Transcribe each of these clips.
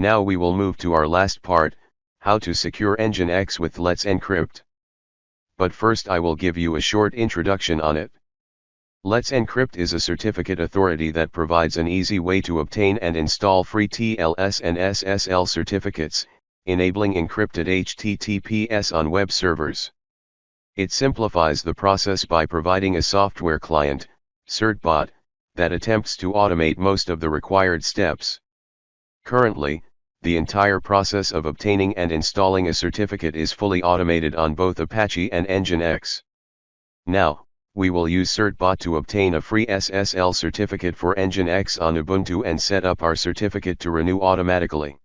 Now we will move to our last part, how to secure Nginx with Let's Encrypt. But first I will give you a short introduction on it. Let's Encrypt is a certificate authority that provides an easy way to obtain and install free TLS and SSL certificates, enabling encrypted HTTPS on web servers. It simplifies the process by providing a software client, Certbot, that attempts to automate most of the required steps. Currently, the entire process of obtaining and installing a certificate is fully automated on both Apache and Nginx. Now, we will use Certbot to obtain a free SSL certificate for Nginx on Ubuntu and set up our certificate to renew automatically.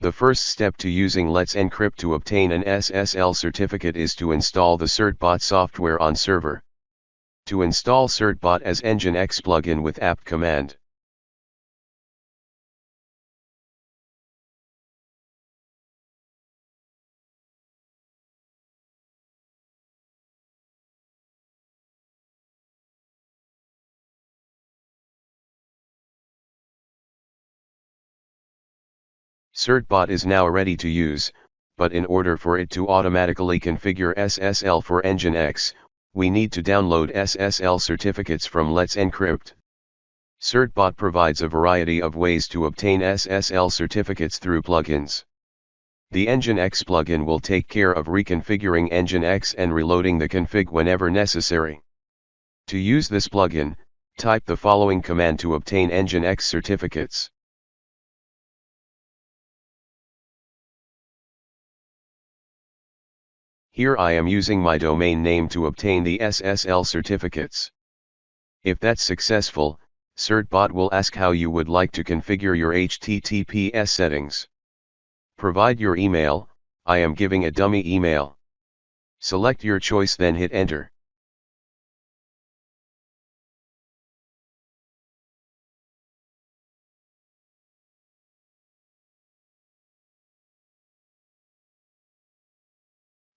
The first step to using Let's Encrypt to obtain an SSL certificate is to install the Certbot software on server. To install Certbot as Nginx plugin with apt command. Certbot is now ready to use, but in order for it to automatically configure SSL for Nginx, we need to download SSL certificates from Let's Encrypt. Certbot provides a variety of ways to obtain SSL certificates through plugins. The Nginx plugin will take care of reconfiguring Nginx and reloading the config whenever necessary. To use this plugin, type the following command to obtain Nginx certificates. Here I am using my domain name to obtain the SSL certificates. If that's successful, Certbot will ask how you would like to configure your HTTPS settings. Provide your email. I am giving a dummy email. Select your choice, then hit enter.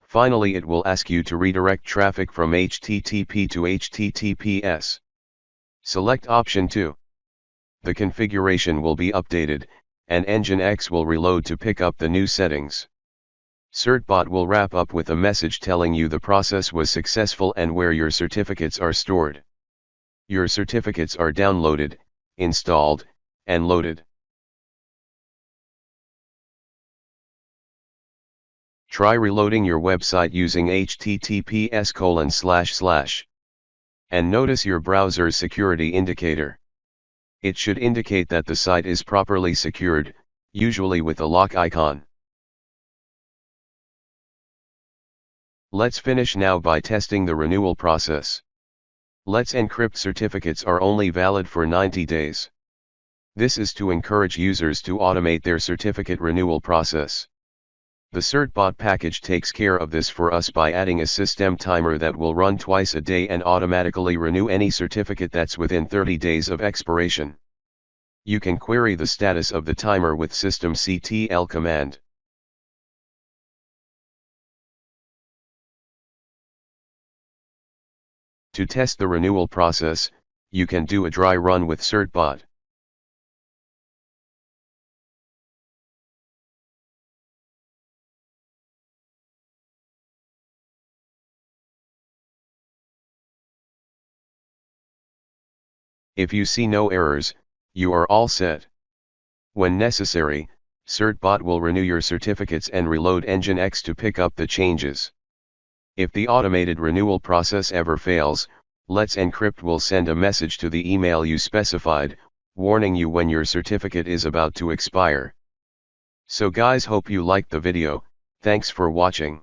Finally, it will ask you to redirect traffic from HTTP to HTTPS. Select option 2. The configuration will be updated, and Nginx will reload to pick up the new settings. Certbot will wrap up with a message telling you the process was successful and where your certificates are stored. Your certificates are downloaded, installed, and loaded. Try reloading your website using https:// and notice your browser's security indicator. It should indicate that the site is properly secured, usually with a lock icon. Let's finish now by testing the renewal process. Let's Encrypt certificates are only valid for 90 days. This is to encourage users to automate their certificate renewal process. The Certbot package takes care of this for us by adding a system timer that will run twice a day and automatically renew any certificate that's within 30 days of expiration. You can query the status of the timer with systemctl command. To test the renewal process, you can do a dry run with Certbot. If you see no errors, you are all set. When necessary, Certbot will renew your certificates and reload Nginx to pick up the changes. If the automated renewal process ever fails, Let's Encrypt will send a message to the email you specified, warning you when your certificate is about to expire. So guys, hope you liked the video. Thanks for watching.